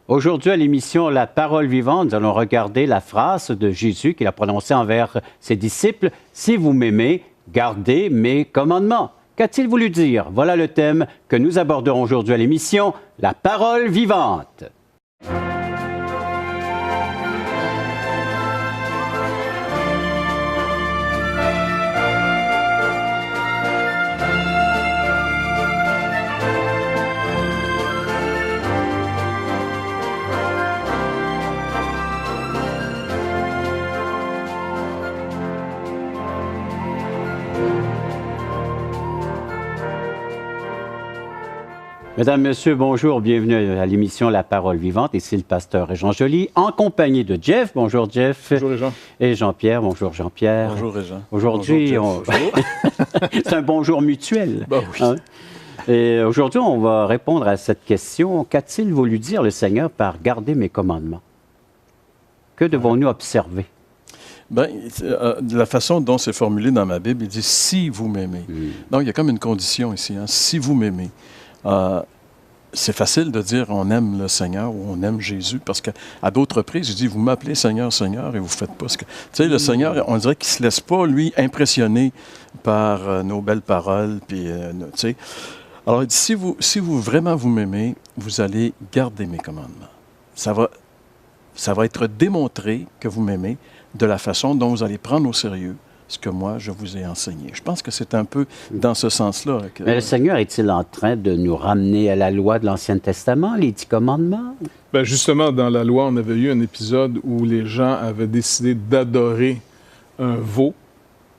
Aujourd'hui, à l'émission La Parole vivante, nous allons regarder la phrase de Jésus qu'il a prononcée envers ses disciples. « Si vous m'aimez, gardez mes commandements. » Qu'a-t-il voulu dire? Voilà le thème que nous aborderons aujourd'hui à l'émission La Parole vivante. Mesdames, Messieurs, bonjour, bienvenue à l'émission La Parole vivante. Ici le pasteur Régent Joly, en compagnie de Jeff. Bonjour Jeff. Bonjour Régent. Et Jean-Pierre. Bonjour Jean-Pierre. Bonjour Régent. Aujourd'hui, c'est un bonjour mutuel. Ben oui. Hein? Et aujourd'hui, on va répondre à cette question. Qu'a-t-il voulu dire le Seigneur par garder mes commandements? Que devons-nous observer? Bien, la façon dont c'est formulé dans ma Bible, il dit « si vous m'aimez ». Donc, il y a comme une condition ici, hein, « si vous m'aimez ». C'est facile de dire on aime le Seigneur ou on aime Jésus parce qu'à d'autres reprises, il dit vous m'appelez Seigneur, Seigneur et vous ne faites pas ce que... Tu sais, le Seigneur, on dirait qu'il ne se laisse pas, lui, impressionner par nos belles paroles. Puis, tu sais. Alors, il dit si vous vraiment vous m'aimez, vous allez garder mes commandements. Ça va être démontré que vous m'aimez de la façon dont vous allez prendre au sérieux ce que moi, je vous ai enseigné. Je pense que c'est un peu dans ce sens-là. Mais le Seigneur est-il en train de nous ramener à la loi de l'Ancien Testament, les 10 commandements? Bien, justement, dans la loi, on avait eu un épisode où les gens avaient décidé d'adorer un veau,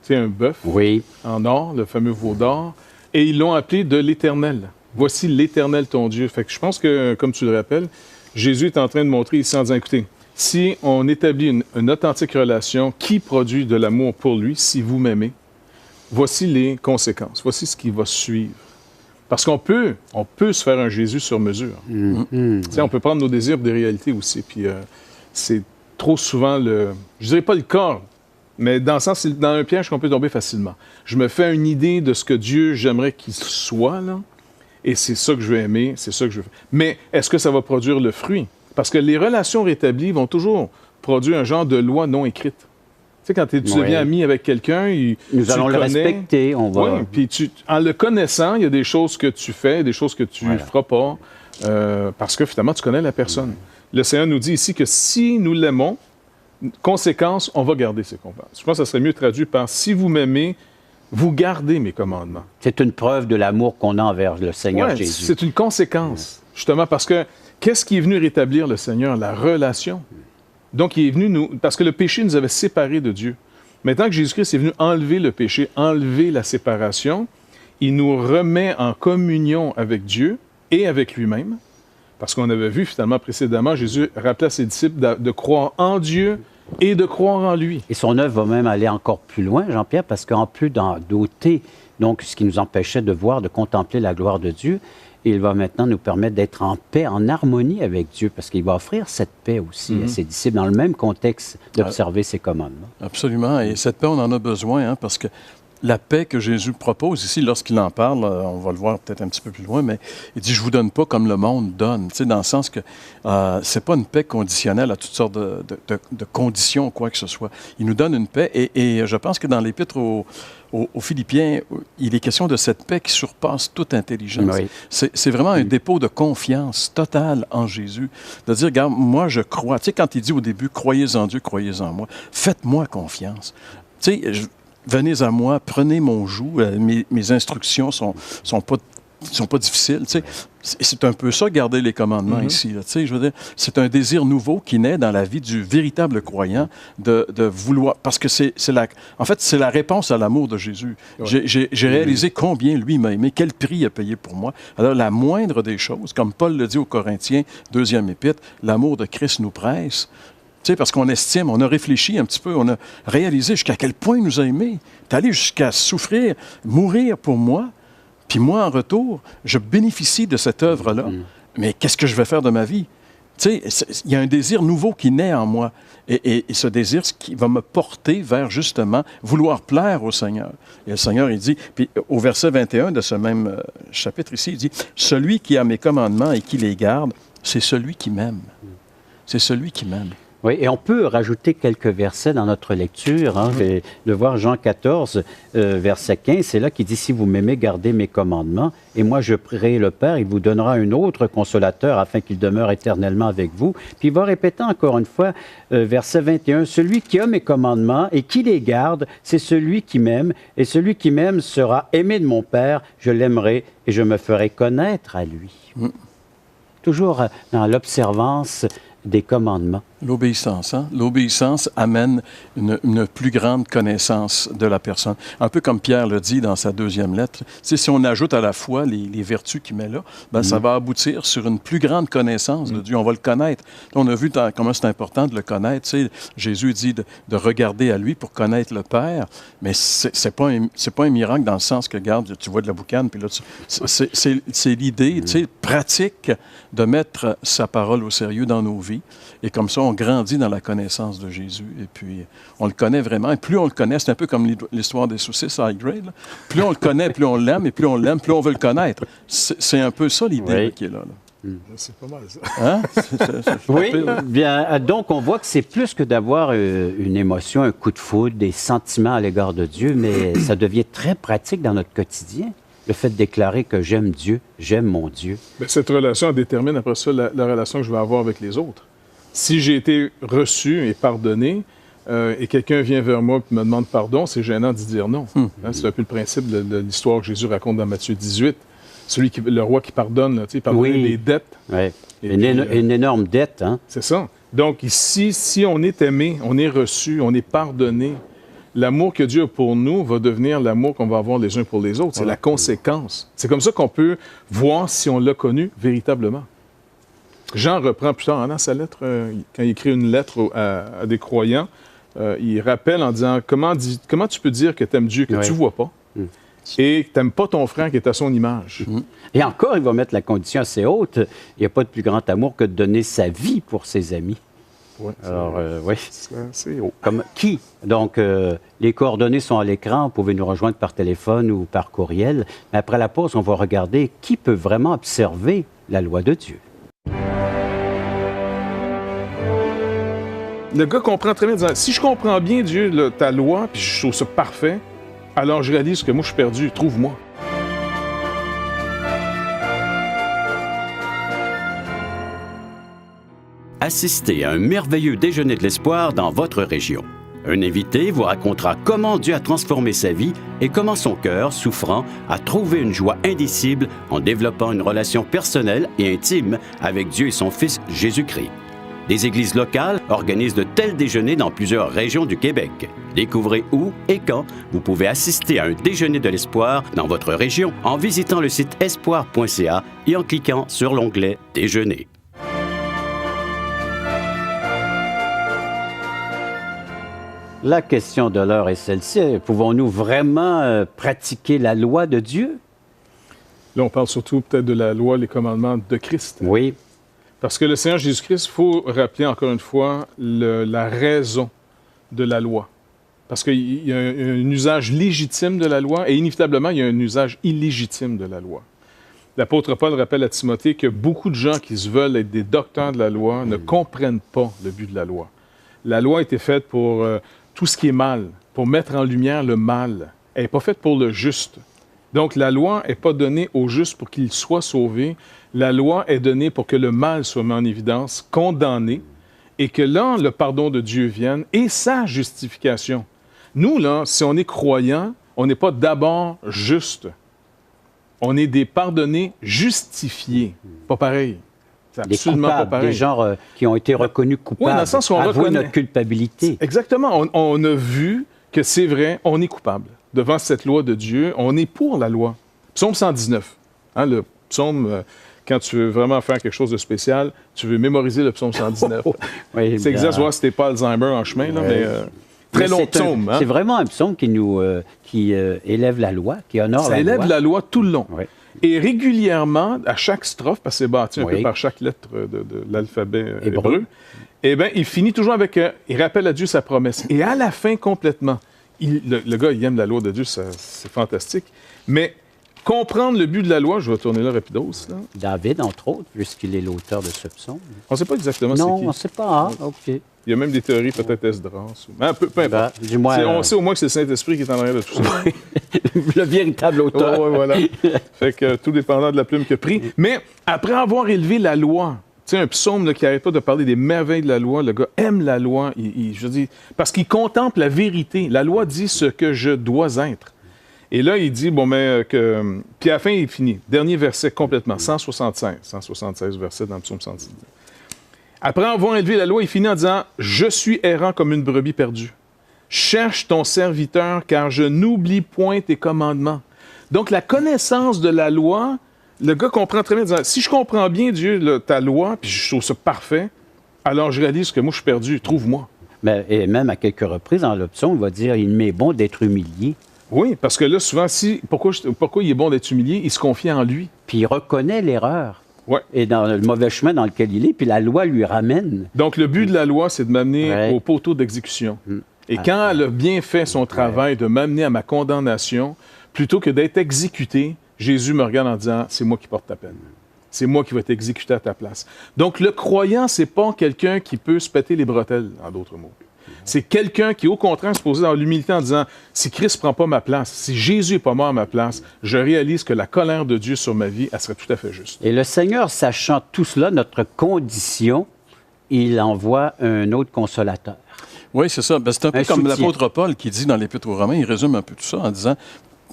tu sais, un bœuf, oui, en or, le fameux veau d'or, et ils l'ont appelé de l'Éternel. Voici l'Éternel ton Dieu. Fait que je pense que, comme tu le rappelles, Jésus est en train de montrer ici en disant, écoutez, si on établit une authentique relation qui produit de l'amour pour lui, si vous m'aimez, voici les conséquences, voici ce qui va suivre. Parce qu'on peut se faire un Jésus sur mesure. On peut prendre nos désirs pour des réalités aussi. Puis c'est trop souvent je dirais pas le corps, mais dans le sens, c'est dans un piège qu'on peut tomber facilement. Je me fais une idée de ce que Dieu, j'aimerais qu'il soit, là, et c'est ça que je veux aimer, c'est ça que je veux. Mais est-ce que ça va produire le fruit? Parce que les relations rétablies vont toujours produire un genre de loi non écrite. Tu sais, quand tu deviens ami avec quelqu'un, nous allons le respecter. On va... Oui, puis en le connaissant, il y a des choses que tu fais, des choses que tu ne feras pas, parce que finalement, tu connais la personne. Le Seigneur nous dit ici que si nous l'aimons, conséquence, on va garder ses commandements. Je pense que ça serait mieux traduit par « si vous m'aimez, vous gardez mes commandements ». C'est une preuve de l'amour qu'on a envers le Seigneur Jésus. C'est une conséquence, justement, parce que qu'est-ce qui est venu rétablir le Seigneur? La relation. Donc, il est venu parce que le péché nous avait séparés de Dieu. Maintenant que Jésus-Christ est venu enlever le péché, enlever la séparation, il nous remet en communion avec Dieu et avec lui-même. Parce qu'on avait vu finalement précédemment, Jésus rappelait à ses disciples de croire en Dieu et de croire en lui. Et son œuvre va même aller encore plus loin, Jean-Pierre, parce qu'en plus d'ôter donc ce qui nous empêchait de voir, de contempler la gloire de Dieu, il va maintenant nous permettre d'être en paix, en harmonie avec Dieu, parce qu'il va offrir cette paix aussi à ses disciples, dans le même contexte d'observer ses commandements. Absolument. Et cette paix, on en a besoin, hein, parce que la paix que Jésus propose ici, lorsqu'il en parle, on va le voir peut-être un petit peu plus loin, mais il dit « Je vous donne pas comme le monde donne », tu sais, dans le sens que c'est pas une paix conditionnelle à toutes sortes de conditions, quoi que ce soit. Il nous donne une paix, et je pense que dans l'Épître aux Philippiens, il est question de cette paix qui surpasse toute intelligence. Oui. C'est vraiment un dépôt de confiance totale en Jésus. De dire, regarde, moi je crois. Tu sais, quand il dit au début, croyez en Dieu, croyez en moi, faites-moi confiance. Tu sais, venez à moi, prenez mon joug, mes instructions sont pas difficiles. Tu sais. C'est un peu ça, garder les commandements ici. Là, tu sais, je veux dire, c'est un désir nouveau qui naît dans la vie du véritable croyant de vouloir... Parce que en fait, c'est la réponse à l'amour de Jésus. Ouais. J'ai réalisé combien lui m'a aimé, quel prix il a payé pour moi. Alors, la moindre des choses, comme Paul le dit aux Corinthiens, 2e épître, l'amour de Christ nous presse. Tu sais, parce qu'on estime, on a réfléchi un petit peu, on a réalisé jusqu'à quel point il nous a aimés. Il est allé jusqu'à souffrir, mourir pour moi. Puis moi, en retour, je bénéficie de cette œuvre-là. Mais qu'est-ce que je vais faire de ma vie? Tu sais, il y a un désir nouveau qui naît en moi. Et ce désir qui va me porter vers, justement, vouloir plaire au Seigneur. Et le Seigneur, il dit, puis au verset 21 de ce même chapitre ici, il dit, « Celui qui a mes commandements et qui les garde, c'est celui qui m'aime. » c'est celui qui m'aime. Oui, et on peut rajouter quelques versets dans notre lecture. Hein, et de voir Jean 14, verset 15, c'est là qu'il dit « Si vous m'aimez, gardez mes commandements, et moi je prierai le Père, il vous donnera un autre consolateur afin qu'il demeure éternellement avec vous. » Puis il va répéter encore une fois, verset 21, « Celui qui a mes commandements et qui les garde, c'est celui qui m'aime, et celui qui m'aime sera aimé de mon Père, je l'aimerai et je me ferai connaître à lui. » Toujours dans l'observance des commandements. L'obéissance, hein? L'obéissance amène une plus grande connaissance de la personne. Un peu comme Pierre le dit dans sa deuxième lettre, si on ajoute à la foi les vertus qu'il met là, ben, ça va aboutir sur une plus grande connaissance de Dieu. On va le connaître. On a vu comment c'est important de le connaître. Tu sais, Jésus dit de regarder à lui pour connaître le Père, mais c'est pas un miracle dans le sens que, regarde, tu vois de la boucane, puis là, c'est l'idée, tu sais, pratique de mettre sa parole au sérieux dans nos vies. Et comme ça, on grandit dans la connaissance de Jésus. Et puis, on le connaît vraiment. Et plus on le connaît, c'est un peu comme l'histoire des saucisses high grade. Là. Plus on le connaît, plus on l'aime. Et plus on l'aime, plus on veut le connaître. C'est un peu ça l'idée oui. qui est là. C'est pas mal, ça. Hein? Oui, bien, donc on voit que c'est plus que d'avoir une émotion, un coup de foudre, des sentiments à l'égard de Dieu, mais ça devient très pratique dans notre quotidien. Le fait de déclarer que j'aime Dieu, j'aime mon Dieu. Bien, cette relation détermine après ça la relation que je vais avoir avec les autres. Si j'ai été reçu et pardonné, et quelqu'un vient vers moi et me demande pardon, c'est gênant d'y dire non. Hein, c'est un peu le principe de l'histoire que Jésus raconte dans Matthieu 18. Le roi qui pardonne, là, pardonner les dettes. Oui, une énorme dette. Hein? C'est ça. Donc ici, si on est aimé, on est reçu, on est pardonné, l'amour que Dieu a pour nous va devenir l'amour qu'on va avoir les uns pour les autres. C'est la conséquence. C'est comme ça qu'on peut voir si on l'a connu véritablement. Jean reprend plus tard dans sa lettre, quand il écrit une lettre à des croyants, il rappelle en disant comment tu peux dire que tu aimes Dieu que tu ne vois pas et que tu n'aimes pas ton frère qui est à son image. Et encore, il va mettre la condition assez haute. Il n'y a pas de plus grand amour que de donner sa vie pour ses amis. Ouais, alors, oui. C'est haut. Comme qui? Donc, les coordonnées sont à l'écran. Vous pouvez nous rejoindre par téléphone ou par courriel. Mais après la pause, on va regarder qui peut vraiment observer la loi de Dieu. Le gars comprend très bien, disant, si je comprends bien Dieu, ta loi, puis je trouve ça parfait, alors je réalise que moi, je suis perdu. Trouve-moi. Assistez à un merveilleux déjeuner de l'espoir dans votre région. Un invité vous racontera comment Dieu a transformé sa vie et comment son cœur, souffrant, a trouvé une joie indicible en développant une relation personnelle et intime avec Dieu et son Fils Jésus-Christ. Des églises locales organisent de tels déjeuners dans plusieurs régions du Québec. Découvrez où et quand vous pouvez assister à un déjeuner de l'espoir dans votre région en visitant le site espoir.ca et en cliquant sur l'onglet « Déjeuner ». La question de l'heure est celle-ci. Pouvons-nous vraiment pratiquer la loi de Dieu? Là, on parle surtout peut-être de la loi, les commandements de Christ. Oui. Parce que le Seigneur Jésus-Christ, il faut rappeler encore une fois la raison de la loi. Parce qu'il y a un usage légitime de la loi et inévitablement, il y a un usage illégitime de la loi. L'apôtre Paul rappelle à Timothée que beaucoup de gens qui se veulent être des docteurs de la loi ne comprennent pas le but de la loi. La loi a été faite pour tout ce qui est mal, pour mettre en lumière le mal. Elle n'est pas faite pour le juste. Donc, la loi n'est pas donnée au juste pour qu'il soit sauvé. La loi est donnée pour que le mal soit mis en évidence, condamné, et que là, le pardon de Dieu vienne et sa justification. Nous, là, si on est croyant, on n'est pas d'abord juste. On est des pardonnés justifiés. Pas pareil. C'est absolument pas pareil. Des gens qui ont été reconnus coupables, dans le sens où on avouer reconnaît notre culpabilité. Exactement. On a vu que c'est vrai, on est coupable. Devant cette loi de Dieu, on est pour la loi. Psaume 119. Hein, le psaume, quand tu veux vraiment faire quelque chose de spécial, tu veux mémoriser le psaume 119. Oui, c'est exact, voir si t'es pas Alzheimer en chemin, là, mais très long psaume. C'est vraiment un psaume qui élève la loi, qui honore la loi. Ça élève la loi tout le long. Oui. Et régulièrement, à chaque strophe, parce que c'est bâti un peu par chaque lettre de l'alphabet hébreu, eh bien, il finit toujours avec il rappelle à Dieu sa promesse. Et à la fin, complètement, le gars, il aime la loi de Dieu, c'est fantastique. Mais comprendre le but de la loi, je vais tourner là rapidos, là. David, entre autres, puisqu'il est l'auteur de ce psaume. On ne sait pas exactement Non, c'est qui. on ne sait pas. Ah, OK. Il y a même des théories, peut-être Esdras. Mais peu importe. Ben, dis-moi, On sait au moins que c'est le Saint-Esprit qui est en arrière de tout ça. le véritable auteur. Ouais, voilà. Fait que tout dépendant de la plume qu'il a pris. Mais après avoir élevé la loi, tu sais, un psaume là, qui n'arrête pas de parler des merveilles de la loi, le gars aime la loi, je dis, parce qu'il contemple la vérité. La loi dit ce que je dois être. Et là, il dit, bon, mais que... Puis à la fin, il finit. Dernier verset complètement, 176 versets dans le psaume 110. Après avoir élevé la loi, il finit en disant « Je suis errant comme une brebis perdue. Cherche ton serviteur, car je n'oublie point tes commandements. » Donc, la connaissance de la loi, le gars comprend très bien, disant, si je comprends bien, Dieu, là, ta loi, puis je trouve ça parfait, alors je réalise que moi, je suis perdu. Trouve-moi. Mais, et même à quelques reprises, dans l'option, on va dire « Il m'est bon d'être humilié ». Oui, parce que là, souvent, pourquoi il est bon d'être humilié? Il se confie en lui. Puis il reconnaît l'erreur. Ouais. Et dans le mauvais chemin dans lequel il est, puis la loi lui ramène. Donc, le but de la loi, c'est de m'amener au poteau d'exécution. Et quand elle a bien fait son travail de m'amener à ma condamnation, plutôt que d'être exécuté, Jésus me regarde en disant, c'est moi qui porte ta peine. C'est moi qui vais t'exécuter à ta place. Donc, le croyant, c'est pas quelqu'un qui peut se péter les bretelles, en d'autres mots. C'est quelqu'un qui, au contraire, se pose dans l'humilité en disant, si Christ ne prend pas ma place, si Jésus n'est pas mort à ma place, je réalise que la colère de Dieu sur ma vie, elle serait tout à fait juste. Et le Seigneur, sachant tout cela, notre condition, il envoie un autre consolateur. Oui, c'est ça. Ben, c'est un peu comme soutien. l'apôtre Paul qui dit dans l'Épître aux Romains, il résume un peu tout ça en disant,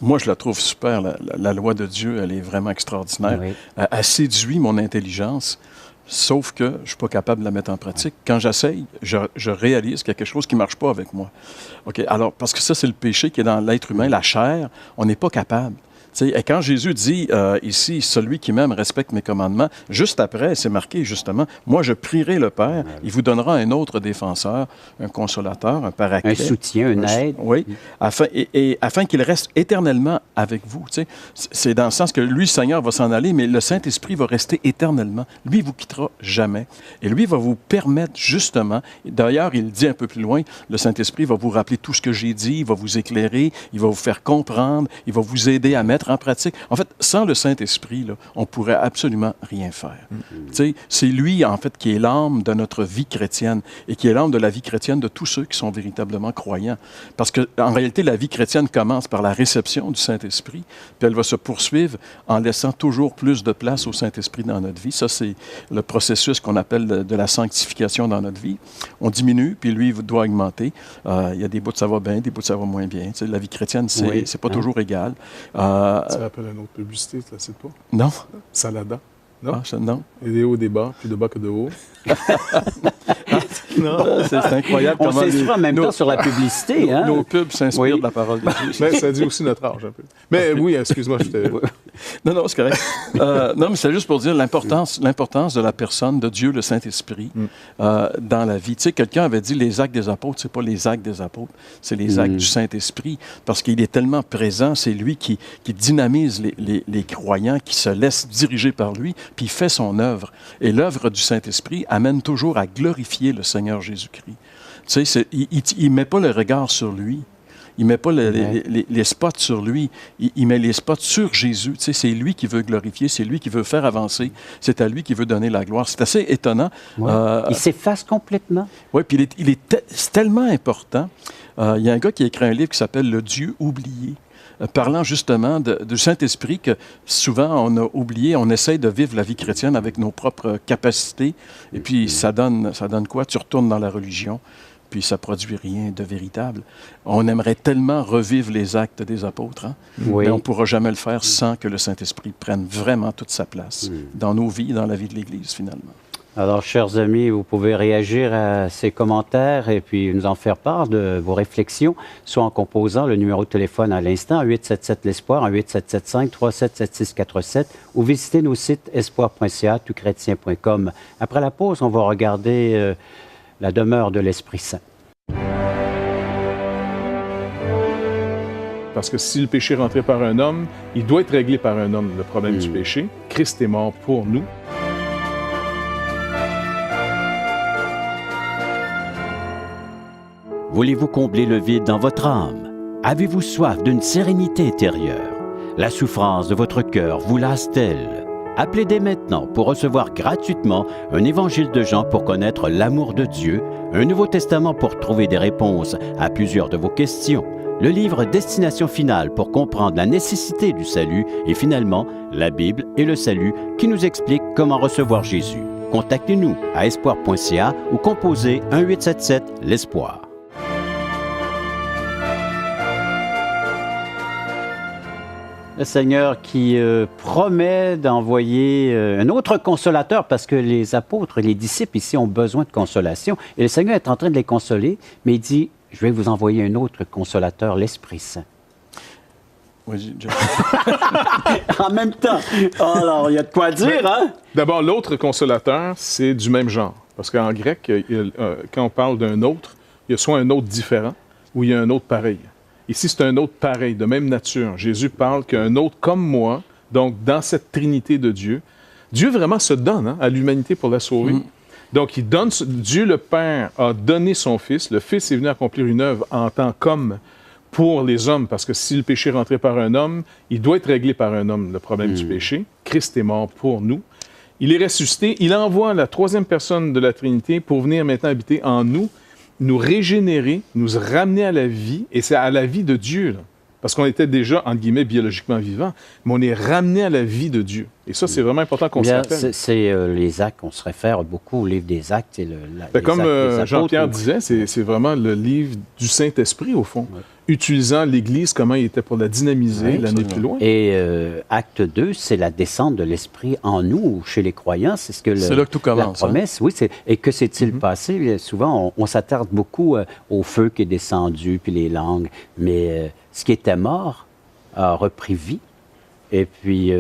moi, je la trouve super, la loi de Dieu, elle est vraiment extraordinaire. Oui. Elle séduit mon intelligence. Sauf que je ne suis pas capable de la mettre en pratique. Quand j'essaye, je réalise qu'il y a quelque chose qui ne marche pas avec moi. OK? Alors, parce que ça, c'est le péché qui est dans l'être humain, la chair, on n'est pas capable. T'sais, et quand Jésus dit ici, celui qui m'aime respecte mes commandements, juste après, c'est marqué justement, moi je prierai le Père, il vous donnera un autre défenseur, un consolateur, un paraclet. Un soutien, une aide. Oui, afin qu'il reste éternellement avec vous. T'sais. C'est dans le sens que lui, le Seigneur, va s'en aller, mais le Saint-Esprit va rester éternellement. Lui, il ne vous quittera jamais. Et lui, va vous permettre justement, d'ailleurs, il dit un peu plus loin, le Saint-Esprit va vous rappeler tout ce que j'ai dit, il va vous éclairer, il va vous faire comprendre, il va vous aider à mettre en pratique. En fait, sans le Saint-Esprit, là, on ne pourrait absolument rien faire. C'est lui, en fait, qui est l'âme de notre vie chrétienne et qui est l'âme de la vie chrétienne de tous ceux qui sont véritablement croyants. Parce qu'en réalité, la vie chrétienne commence par la réception du Saint-Esprit, puis elle va se poursuivre en laissant toujours plus de place au Saint-Esprit dans notre vie. Ça, c'est le processus qu'on appelle de la sanctification dans notre vie. On diminue, puis lui, il doit augmenter. Il y a des bouts de ça va bien, des bouts de ça va moins bien. La vie chrétienne, c'est pas toujours égal. Ça rappelle une autre publicité, tu la cites pas? Non. Salada. Non? Non. Et des hauts, des bas, plus de bas que de haut. Non, c'est incroyable. On s'inspire en même temps sur la publicité. Hein? Nos pubs s'inspirent de la parole de Dieu. Mais ça dit aussi notre âge un peu. Mais oui, excuse-moi, j'étais... Non, c'est correct. Non, mais c'est juste pour dire l'importance de la personne de Dieu, le Saint-Esprit, dans la vie. Tu sais, quelqu'un avait dit les actes des apôtres, c'est pas les actes des apôtres, c'est les actes du Saint-Esprit, parce qu'il est tellement présent, c'est lui qui dynamise les croyants, qui se laissent diriger par lui, puis il fait son œuvre. Et l'œuvre du Saint-Esprit amène toujours à glorifier le Seigneur Jésus-Christ. Tu sais, il met pas le regard sur lui. Il ne met pas les spots sur lui, il met les spots sur Jésus. Tu sais, c'est lui qui veut glorifier, c'est lui qui veut faire avancer, c'est à lui qui veut donner la gloire. C'est assez étonnant. Ouais. Il s'efface complètement. Oui, puis c'est tellement important. Il y a un gars qui a écrit un livre qui s'appelle « Le Dieu oublié ». Parlant justement du Saint-Esprit que souvent on a oublié, on essaie de vivre la vie chrétienne avec nos propres capacités, et puis ça donne quoi? Tu retournes dans la religion, puis ça ne produit rien de véritable. On aimerait tellement revivre les actes des apôtres, hein? Oui. Mais on ne pourra jamais le faire sans que le Saint-Esprit prenne vraiment toute sa place dans nos vies, dans la vie de l'Église, finalement. Alors, chers amis, vous pouvez réagir à ces commentaires et puis nous en faire part de vos réflexions, soit en composant le numéro de téléphone à l'instant, 877-l'Espoir, 1-877-537-7647, ou visiter nos sites espoir.ca, touschrétien.com. Après la pause, on va regarder la demeure de l'Esprit Saint. Parce que si le péché est rentré par un homme, il doit être réglé par un homme, le problème du péché. Christ est mort pour nous. Voulez-vous combler le vide dans votre âme? Avez-vous soif d'une sérénité intérieure? La souffrance de votre cœur vous lasse-t-elle? Appelez dès maintenant pour recevoir gratuitement un évangile de Jean pour connaître l'amour de Dieu, un Nouveau Testament pour trouver des réponses à plusieurs de vos questions, le livre Destination finale pour comprendre la nécessité du salut et finalement la Bible et le salut qui nous explique comment recevoir Jésus. Contactez-nous à espoir.ca ou composez 1-877 l'Espoir. Le Seigneur qui promet d'envoyer un autre consolateur parce que les apôtres, les disciples ici ont besoin de consolation. Et le Seigneur est en train de les consoler, mais il dit, je vais vous envoyer un autre consolateur, l'Esprit Saint. Oui, En même temps. Alors, il y a de quoi dire, hein? D'abord, l'autre consolateur, c'est du même genre. Parce qu'en grec, quand on parle d'un autre, il y a soit un autre différent ou il y a un autre pareil. Ici, c'est un autre pareil, de même nature. Jésus parle qu'un autre comme moi, donc dans cette trinité de Dieu, Dieu vraiment se donne à l'humanité pour la sauver. Donc, Dieu le Père a donné son Fils. Le Fils est venu accomplir une œuvre en tant qu'homme pour les hommes, parce que si le péché rentrait par un homme, il doit être réglé par un homme, le problème du péché. Christ est mort pour nous. Il est ressuscité. Il envoie la troisième personne de la Trinité pour venir maintenant habiter en nous, nous régénérer, nous ramener à la vie, et c'est à la vie de Dieu, là. Parce qu'on était déjà, entre guillemets, biologiquement vivant, mais on est ramené à la vie de Dieu. Et ça, c'est vraiment important qu'on se rappelle. C'est les actes, on se réfère beaucoup au livre des actes. Comme Jean-Pierre disait, c'est vraiment le livre du Saint-Esprit, au fond. Utilisant l'Église, comment il était pour la dynamiser, l'amener plus loin. Et acte 2, c'est la descente de l'Esprit en nous, chez les croyants. C'est ce que c'est là que tout commence. La promesse, oui. Et que s'est-il passé? Souvent, on s'attarde beaucoup au feu qui est descendu, puis les langues. Mais ce qui était mort a repris vie. Et puis,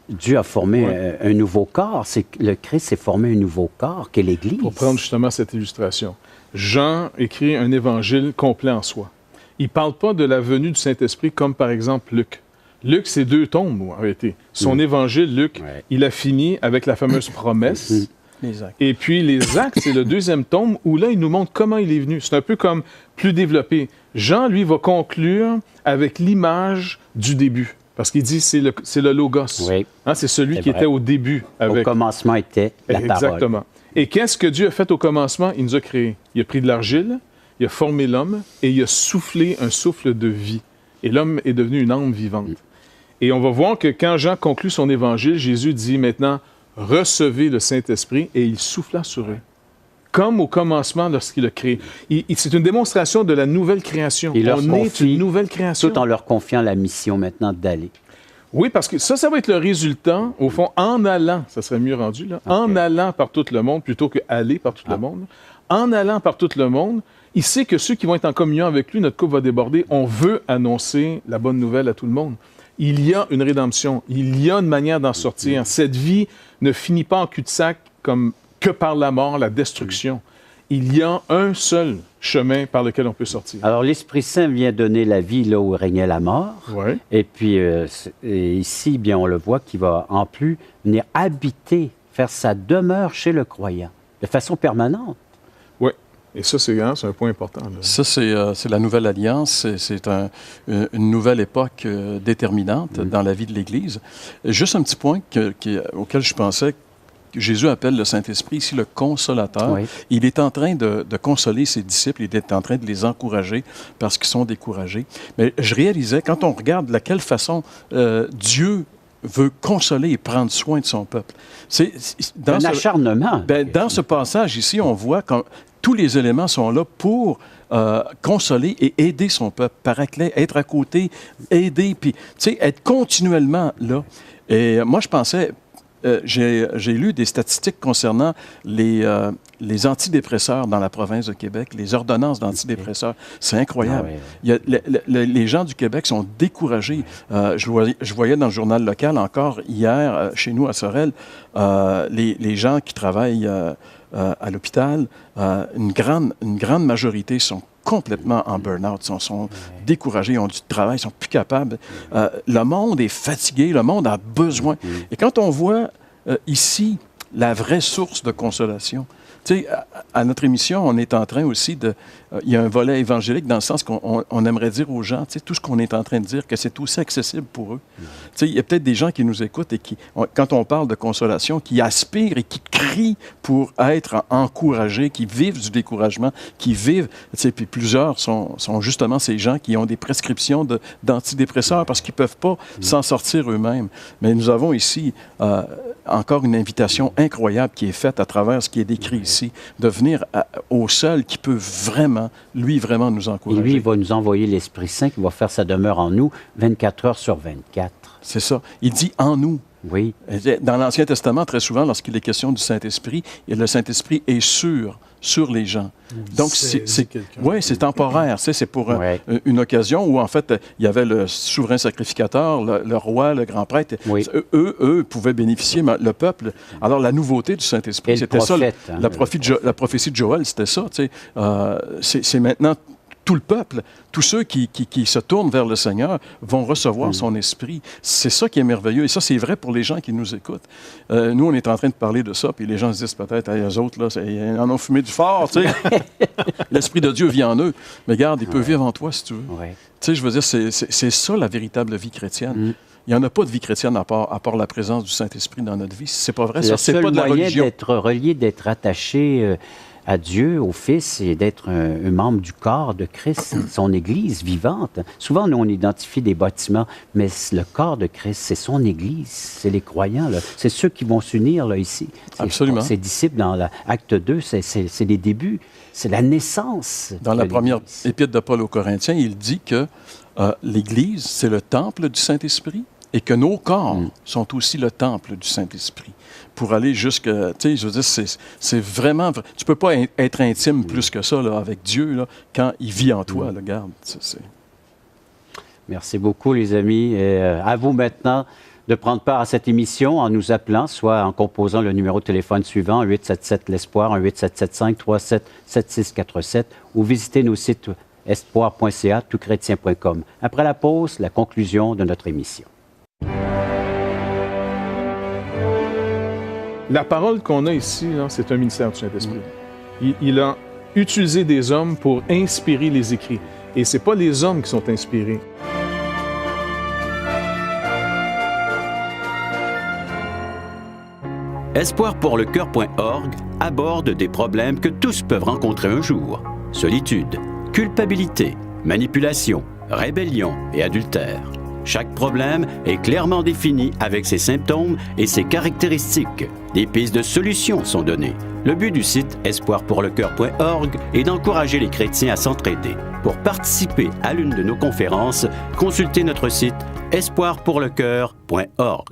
Dieu a formé un nouveau corps. Le Christ s'est formé un nouveau corps, qui est l'Église. Pour prendre justement cette illustration, Jean écrit un évangile complet en soi. Il ne parle pas de la venue du Saint-Esprit comme, par exemple, Luc. Luc, c'est 2 tomes, en réalité. Son évangile, Luc, il a fini avec la fameuse promesse. Les actes. Et puis, les actes, c'est le 2e tome où, là, il nous montre comment il est venu. C'est un peu comme plus développé. Jean, lui, va conclure avec l'image du début. Parce qu'il dit, c'est le Logos. Oui. Hein, c'est celui qui était au début. Avec... Au commencement était la parole. Exactement. Et qu'est-ce que Dieu a fait au commencement? Il nous a créés. Il a pris de l'argile, il a formé l'homme et il a soufflé un souffle de vie. Et l'homme est devenu une âme vivante. Et on va voir que quand Jean conclut son évangile, Jésus dit maintenant, recevez le Saint-Esprit, et il souffla sur eux. Comme au commencement lorsqu'il a créé. C'est une démonstration de la nouvelle création. On est une nouvelle création. Tout en leur confiant la mission maintenant d'aller. Oui, parce que ça va être le résultat, au fond, en allant, ça serait mieux rendu, là, en allant par tout le monde, plutôt que aller par tout le monde. En allant par tout le monde, il sait que ceux qui vont être en communion avec lui, notre coupe va déborder. On veut annoncer la bonne nouvelle à tout le monde. Il y a une rédemption. Il y a une manière d'en sortir. Cette vie ne finit pas en cul-de-sac comme que par la mort, la destruction. Il y a un seul chemin par lequel on peut sortir. Alors, l'Esprit Saint vient donner la vie là où régnait la mort. Oui. Et puis, ici, bien, on le voit qu'il va en plus venir habiter, faire sa demeure chez le croyant, de façon permanente. Oui. Et ça, c'est un point important. Là. Ça, c'est la nouvelle alliance. C'est une nouvelle époque déterminante dans la vie de l'Église. Juste un petit point auquel je pensais. Jésus appelle le Saint-Esprit ici le consolateur. Oui. Il est en train de consoler ses disciples, il est en train de les encourager parce qu'ils sont découragés. Mais je réalisais, quand on regarde de quelle façon Dieu veut consoler et prendre soin de son peuple. C'est un acharnement. Dans ce passage ici, on voit que tous les éléments sont là pour consoler et aider son peuple. Paraclet, être à côté, aider, puis être continuellement là. Et moi, je pensais... j'ai lu des statistiques concernant les antidépresseurs dans la province de Québec, les ordonnances d'antidépresseurs. C'est incroyable. Les gens du Québec sont découragés. Je voyais dans le journal local encore hier, chez nous à Sorel, les gens qui travaillent à l'hôpital, une grande majorité sont complètement en burn-out, sont découragés, ont du travail, sont plus capables. Le monde est fatigué, le monde a besoin. Et quand on voit ici la vraie source de consolation. Tu sais, à notre émission, on est en train aussi de... il y a un volet évangélique dans le sens qu'on aimerait dire aux gens, tu sais, tout ce qu'on est en train de dire, que c'est aussi accessible pour eux. Tu sais, il y a peut-être des gens qui nous écoutent et qui, quand on parle de consolation, qui aspirent et qui crient pour être encouragés, qui vivent du découragement, qui vivent... Tu sais, puis plusieurs sont justement ces gens qui ont des prescriptions d'antidépresseurs parce qu'ils ne peuvent pas s'en sortir eux-mêmes. Mais nous avons ici encore une invitation incroyable qui est faite à travers ce qui est décrit ici, de venir au seul qui peut vraiment, vraiment nous encourager. Et lui, il va nous envoyer l'Esprit Saint qui va faire sa demeure en nous 24 heures sur 24. C'est ça. Il dit « en nous ». Oui. Dans l'Ancien Testament, très souvent, lorsqu'il est question du Saint-Esprit, le Saint-Esprit est sur les gens. Donc, c'est temporaire. C'est pour une occasion où, en fait, il y avait le souverain sacrificateur, le roi, le grand prêtre. Oui. Eux pouvaient bénéficier, mais le peuple. Alors, la nouveauté du Saint-Esprit, c'était ça. La prophétie de Joël, c'était ça. C'est maintenant tout le peuple, tous ceux qui se tournent vers le Seigneur vont recevoir son esprit. C'est ça qui est merveilleux. Et ça, c'est vrai pour les gens qui nous écoutent. Nous, on est en train de parler de ça, puis les gens se disent peut-être, hey, eux autres, là, ils en ont fumé du fort, tu sais. L'Esprit de Dieu vit en eux. Mais regarde, il peut vivre en toi, si tu veux. Tu sais, je veux dire, c'est ça la véritable vie chrétienne. Il n'y en a pas de vie chrétienne à part la présence du Saint-Esprit dans notre vie. C'est pas vrai, ça. C'est pas de la religion. Le seul moyen d'être relié, d'être attaché à Dieu, au Fils, et d'être un membre du corps de Christ, son Église vivante. Souvent, nous, on identifie des bâtiments, mais le corps de Christ, c'est son Église, c'est les croyants, là. C'est ceux qui vont s'unir là, ici. Absolument. Ces disciples, dans l'acte 2, c'est les débuts, c'est la naissance. Dans la première épître de Paul aux Corinthiens, il dit que l'Église, c'est le temple du Saint-Esprit et que nos corps sont aussi le temple du Saint-Esprit. Pour aller jusqu'à... Tu sais, je veux dire, c'est vraiment... Tu peux pas être intime plus que ça là, avec Dieu là, quand il vit en toi. Là, regarde, Merci beaucoup, les amis. Et, à vous maintenant de prendre part à cette émission en nous appelant, soit en composant le numéro de téléphone suivant, 877-l'Espoir, 1-877-537-7647, ou visiter nos sites espoir.ca, toutchrétien.com. Après la pause, la conclusion de notre émission. La parole qu'on a ici, c'est un ministère du Saint-Esprit. Il a utilisé des hommes pour inspirer les écrits. Et ce n'est pas les hommes qui sont inspirés. Espoirpourlecoeur.org aborde des problèmes que tous peuvent rencontrer un jour. Solitude, culpabilité, manipulation, rébellion et adultère. Chaque problème est clairement défini avec ses symptômes et ses caractéristiques. Des pistes de solutions sont données. Le but du site espoirpourlecoeur.org est d'encourager les chrétiens à s'entraider. Pour participer à l'une de nos conférences, consultez notre site espoirpourlecoeur.org.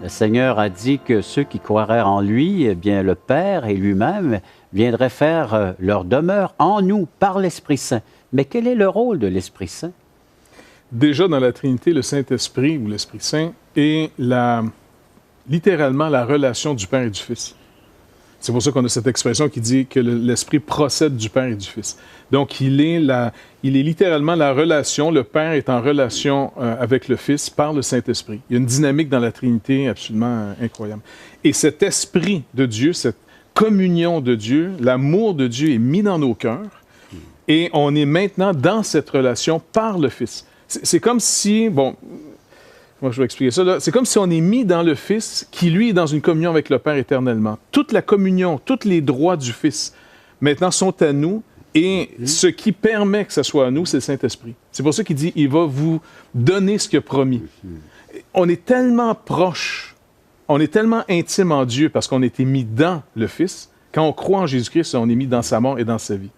Le Seigneur a dit que ceux qui croiraient en lui, eh bien, le Père et lui-même viendraient faire leur demeure en nous par l'Esprit Saint. Mais quel est le rôle de l'Esprit Saint? Déjà dans la Trinité, le Saint-Esprit ou l'Esprit Saint est littéralement la relation du Père et du Fils. C'est pour ça qu'on a cette expression qui dit que l'Esprit procède du Père et du Fils. Donc, il est littéralement la relation, le Père est en relation avec le Fils par le Saint-Esprit. Il y a une dynamique dans la Trinité absolument incroyable. Et cet Esprit de Dieu, cette communion de Dieu, l'amour de Dieu est mis dans nos cœurs et on est maintenant dans cette relation par le Fils. C'est comme si, moi je vais expliquer ça, là. C'est comme si on est mis dans le Fils qui, lui, est dans une communion avec le Père éternellement. Toute la communion, tous les droits du Fils, maintenant, sont à nous et ce qui permet que ce soit à nous, c'est le Saint-Esprit. C'est pour ça qu'il dit, il va vous donner ce qu'il a promis. On est tellement proche, on est tellement intime en Dieu parce qu'on a été mis dans le Fils. Quand on croit en Jésus-Christ, on est mis dans sa mort et dans sa vie.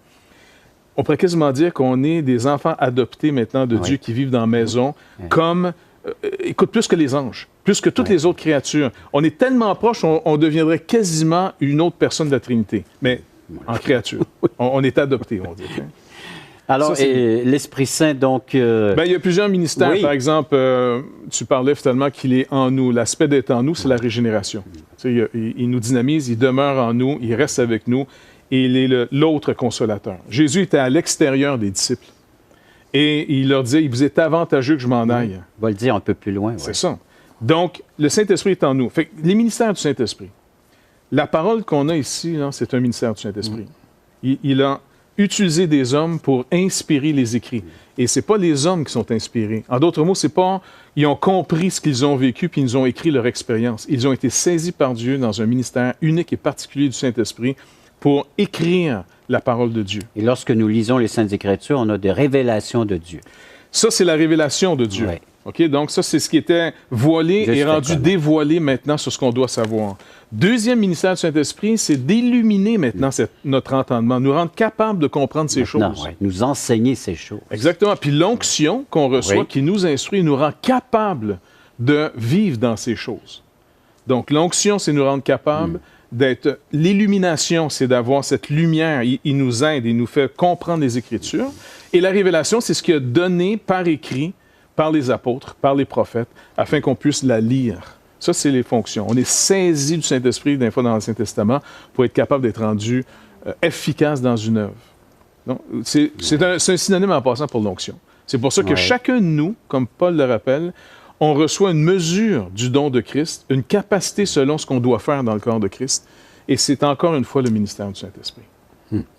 On pourrait quasiment dire qu'on est des enfants adoptés maintenant de Dieu qui vivent dans la maison comme... écoute, plus que les anges, plus que toutes les autres créatures. On est tellement proche, on deviendrait quasiment une autre personne de la Trinité, mais en créature. On est adopté, on dit. Alors, l'Esprit Saint, donc... il y a plusieurs ministères. Par exemple, tu parlais finalement qu'il est en nous. L'aspect d'être en nous, c'est la régénération. Il nous dynamise, il demeure en nous, il reste avec nous, et il est l'autre consolateur. Jésus était à l'extérieur des disciples. Et il leur disait, il vous est avantageux que je m'en aille. On va le dire un peu plus loin. C'est ça. Donc, le Saint-Esprit est en nous. Fait que les ministères du Saint-Esprit. La parole qu'on a ici, là, c'est un ministère du Saint-Esprit. Il a utilisé des hommes pour inspirer les écrits. Et ce n'est pas les hommes qui sont inspirés. En d'autres mots, c'est pas... Ils ont compris ce qu'ils ont vécu, puis ils ont écrit leur expérience. Ils ont été saisis par Dieu dans un ministère unique et particulier du Saint-Esprit pour écrire la parole de Dieu. Et lorsque nous lisons les Saintes Écritures, on a des révélations de Dieu. Ça, c'est la révélation de Dieu. Ouais. OK? Donc, ça, c'est ce qui était voilé et rendu dévoilé maintenant sur ce qu'on doit savoir. Deuxième ministère du Saint-Esprit, c'est d'illuminer maintenant notre entendement, nous rendre capables de comprendre ces choses. Ouais, nous enseigner ces choses. Exactement. Puis l'onction qu'on reçoit, qui nous instruit, nous rend capables de vivre dans ces choses. Donc, l'onction, c'est nous rendre capables d'être... L'illumination, c'est d'avoir cette lumière. Il nous aide, il nous fait comprendre les Écritures. Et la révélation, c'est ce qu'il a donné par écrit, par les apôtres, par les prophètes, afin qu'on puisse la lire. Ça, c'est les fonctions. On est saisi du Saint-Esprit, d'un fois dans l'Ancien Testament, pour être capable d'être rendu efficace dans une œuvre. Donc, c'est un synonyme en passant pour l'onction. C'est pour ça que chacun de nous, comme Paul le rappelle, on reçoit une mesure du don de Christ, une capacité selon ce qu'on doit faire dans le corps de Christ. Et c'est encore une fois le ministère du Saint-Esprit.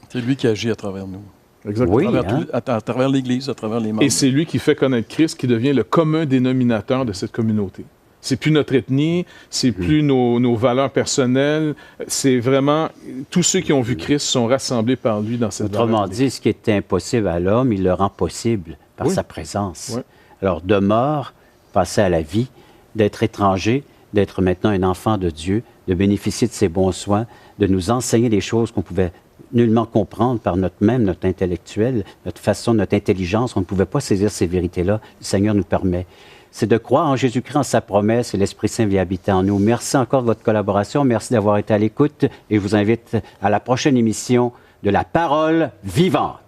C'est lui qui agit à travers nous. Exactement. Oui, à travers l'Église, à travers les membres. Et c'est lui qui fait connaître Christ, qui devient le commun dénominateur de cette communauté. C'est plus notre ethnie, c'est plus nos valeurs personnelles, c'est vraiment tous ceux qui ont vu Christ sont rassemblés par lui dans cette valeur. Autrement dit, ce qui était impossible à l'homme, il le rend possible par sa présence. Oui. Alors, de mort, passer à la vie, d'être étranger, d'être maintenant un enfant de Dieu, de bénéficier de ses bons soins, de nous enseigner des choses qu'on pouvait nullement comprendre par notre intellectuel, notre intelligence. On ne pouvait pas saisir ces vérités-là. Le Seigneur nous permet. C'est de croire en Jésus-Christ, en sa promesse, et l'Esprit Saint vient habiter en nous. Merci encore de votre collaboration. Merci d'avoir été à l'écoute et je vous invite à la prochaine émission de La Parole vivante.